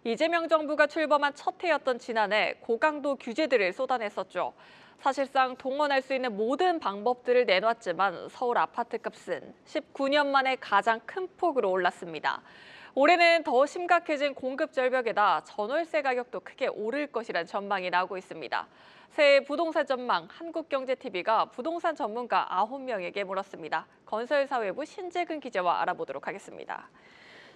이재명 정부가 출범한 첫 해였던 지난해 고강도 규제들을 쏟아냈었죠. 사실상 동원할 수 있는 모든 방법들을 내놨지만 서울 아파트 값은 19년 만에 가장 큰 폭으로 올랐습니다. 올해는 더 심각해진 공급 절벽에다 전월세 가격도 크게 오를 것이란 전망이 나오고 있습니다. 새해 부동산 전망 한국경제TV가 부동산 전문가 9명에게 물었습니다. 건설사회부 신재근 기자와 알아보도록 하겠습니다.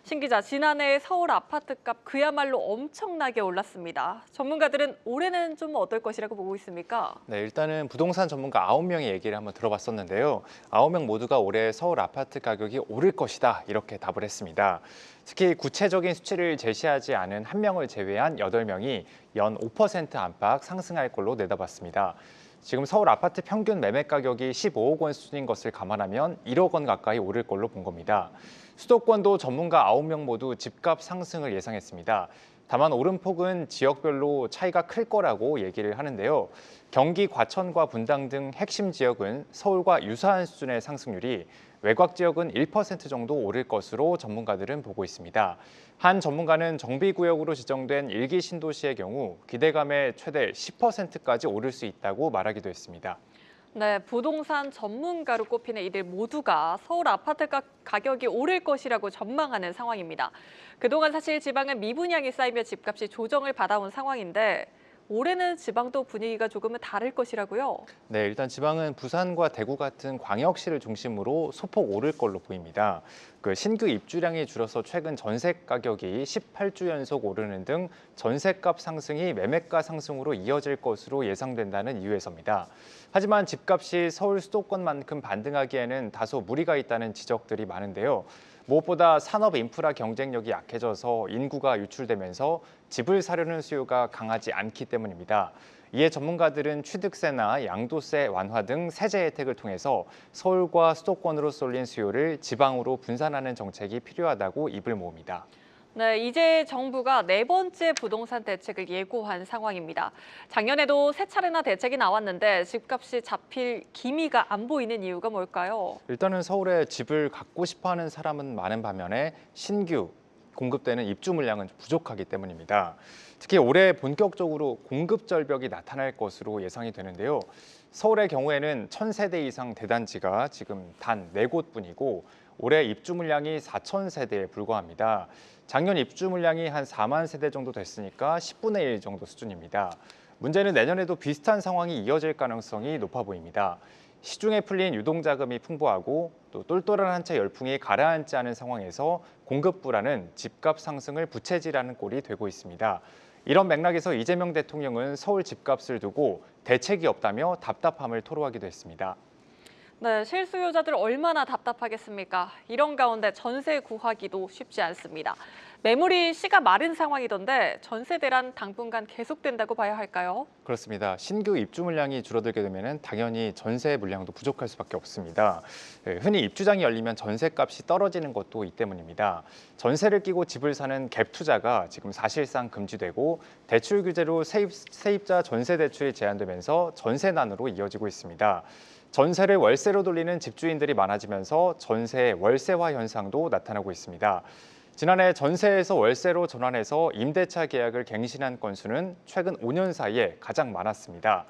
신 기자, 지난해 서울 아파트값 그야말로 엄청나게 올랐습니다. 전문가들은 올해는 좀 어떨 것이라고 보고 있습니까? 네, 일단은 부동산 전문가 9명의 얘기를 한번 들어봤었는데요. 9명 모두가 올해 서울 아파트 가격이 오를 것이다 이렇게 답을 했습니다. 특히 구체적인 수치를 제시하지 않은 한 명을 제외한 8명이 연 5% 안팎 상승할 걸로 내다봤습니다. 지금 서울 아파트 평균 매매 가격이 15억 원 수준인 것을 감안하면 1억 원 가까이 오를 걸로 본 겁니다. 수도권도 전문가 9명 모두 집값 상승을 예상했습니다. 다만 오름폭은 지역별로 차이가 클 거라고 얘기를 하는데요. 경기 과천과 분당 등 핵심 지역은 서울과 유사한 수준의 상승률이, 외곽 지역은 1% 정도 오를 것으로 전문가들은 보고 있습니다. 한 전문가는 정비구역으로 지정된 일기 신도시의 경우 기대감에 최대 10%까지 오를 수 있다고 말하기도 했습니다. 네, 부동산 전문가로 꼽히는 이들 모두가 서울 아파트 가격이 오를 것이라고 전망하는 상황입니다. 그동안 사실 지방은 미분양이 쌓이며 집값이 조정을 받아온 상황인데 올해는 지방도 분위기가 조금은 다를 것이라고요. 네, 일단 지방은 부산과 대구 같은 광역시를 중심으로 소폭 오를 걸로 보입니다. 신규 입주량이 줄어서 최근 전세 가격이 18주 연속 오르는 등 전세값 상승이 매매가 상승으로 이어질 것으로 예상된다는 이유에서입니다. 하지만 집값이 서울 수도권만큼 반등하기에는 다소 무리가 있다는 지적들이 많은데요. 무엇보다 산업 인프라 경쟁력이 약해져서 인구가 유출되면서 집을 사려는 수요가 강하지 않기 때문입니다. 이에 전문가들은 취득세나 양도세 완화 등 세제 혜택을 통해서 서울과 수도권으로 쏠린 수요를 지방으로 분산하는 정책이 필요하다고 입을 모읍니다. 네, 이제 정부가 네 번째 부동산 대책을 예고한 상황입니다. 작년에도 세 차례나 대책이 나왔는데 집값이 잡힐 기미가 안 보이는 이유가 뭘까요? 일단은 서울에 집을 갖고 싶어하는 사람은 많은 반면에 신규 공급되는 입주 물량은 부족하기 때문입니다. 특히 올해 본격적으로 공급 절벽이 나타날 것으로 예상이 되는데요. 서울의 경우에는 1,000세대 이상 대단지가 지금 단 4곳뿐이고 올해 입주 물량이 4,000세대에 불과합니다. 작년 입주 물량이 한 4만 세대 정도 됐으니까 10분의 1 정도 수준입니다. 문제는 내년에도 비슷한 상황이 이어질 가능성이 높아 보입니다. 시중에 풀린 유동자금이 풍부하고 또 똘똘한 한 채 열풍이 가라앉지 않은 상황에서 공급 불안은 집값 상승을 부채질하는 꼴이 되고 있습니다. 이런 맥락에서 이재명 대통령은 서울 집값을 두고 대책이 없다며 답답함을 토로하기도 했습니다. 네, 실수요자들 얼마나 답답하겠습니까? 이런 가운데 전세 구하기도 쉽지 않습니다. 매물이 씨가 마른 상황이던데 전세 대란 당분간 계속된다고 봐야 할까요? 그렇습니다. 신규 입주 물량이 줄어들게 되면 당연히 전세 물량도 부족할 수밖에 없습니다. 흔히 입주장이 열리면 전세값이 떨어지는 것도 이 때문입니다. 전세를 끼고 집을 사는 갭 투자가 지금 사실상 금지되고 대출 규제로 세입자 전세 대출이 제한되면서 전세난으로 이어지고 있습니다. 전세를 월세로 돌리는 집주인들이 많아지면서 전세 월세화 현상도 나타나고 있습니다. 지난해 전세에서 월세로 전환해서 임대차 계약을 갱신한 건수는 최근 5년 사이에 가장 많았습니다.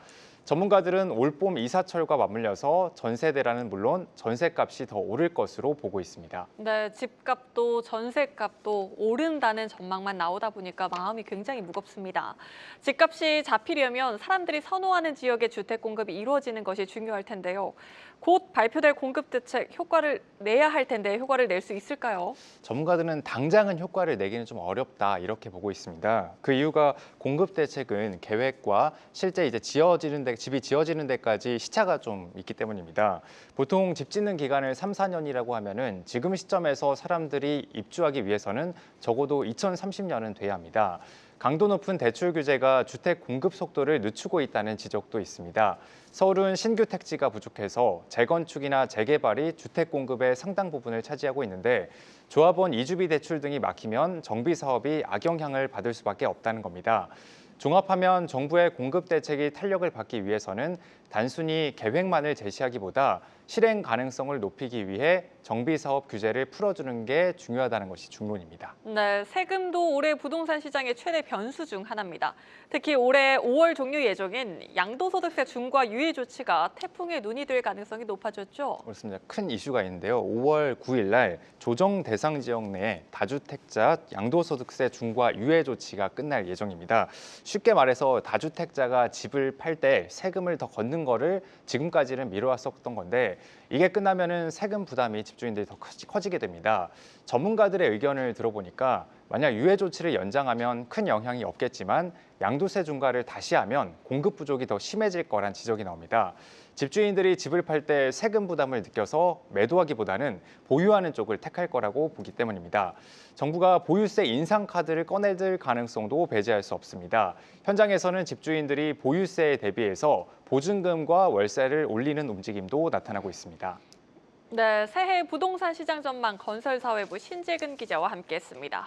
전문가들은 올봄 이사철과 맞물려서 전세 대란은 물론 전세값이 더 오를 것으로 보고 있습니다. 네, 집값도 전세값도 오른다는 전망만 나오다 보니까 마음이 굉장히 무겁습니다. 집값이 잡히려면 사람들이 선호하는 지역의 주택 공급이 이루어지는 것이 중요할 텐데요. 곧 발표될 공급 대책 효과를 내야 할 텐데 효과를 낼 수 있을까요? 전문가들은 당장은 효과를 내기는 좀 어렵다 이렇게 보고 있습니다. 그 이유가 공급 대책은 계획과 실제 집이 지어지는 데까지 시차가 좀 있기 때문입니다. 보통 집 짓는 기간을 3, 4년이라고 하면은 지금 시점에서 사람들이 입주하기 위해서는 적어도 2030년은 돼야 합니다. 강도 높은 대출 규제가 주택 공급 속도를 늦추고 있다는 지적도 있습니다. 서울은 신규 택지가 부족해서 재건축이나 재개발이 주택 공급의 상당 부분을 차지하고 있는데 조합원 이주비 대출 등이 막히면 정비 사업이 악영향을 받을 수밖에 없다는 겁니다. 종합하면 정부의 공급 대책이 탄력을 받기 위해서는 단순히 계획만을 제시하기보다 실행 가능성을 높이기 위해 정비 사업 규제를 풀어주는 게 중요하다는 것이 중론입니다. 네, 세금도 올해 부동산 시장의 최대 변수 중 하나입니다. 특히 올해 5월 종료 예정인 양도소득세 중과 유예 조치가 태풍의 눈이 될 가능성이 높아졌죠. 그렇습니다. 큰 이슈가 있는데요. 5월 9일 날 조정 대상 지역 내 다주택자 양도소득세 중과 유예 조치가 끝날 예정입니다. 쉽게 말해서 다주택자가 집을 팔 때 세금을 더 걷는 거를 지금까지는 미뤄왔었던 건데 이게 끝나면은 세금 부담이 집주인들이 더 커지게 됩니다. 전문가들의 의견을 들어보니까 만약 유예 조치를 연장하면 큰 영향이 없겠지만 양도세 중과를 다시 하면 공급 부족이 더 심해질 거란 지적이 나옵니다. 집주인들이 집을 팔 때 세금 부담을 느껴서 매도하기보다는 보유하는 쪽을 택할 거라고 보기 때문입니다. 정부가 보유세 인상 카드를 꺼내들 가능성도 배제할 수 없습니다. 현장에서는 집주인들이 보유세에 대비해서 보증금과 월세를 올리는 움직임도 나타나고 있습니다. 네, 새해 부동산 시장 전망 건설사회부 신재근 기자와 함께했습니다.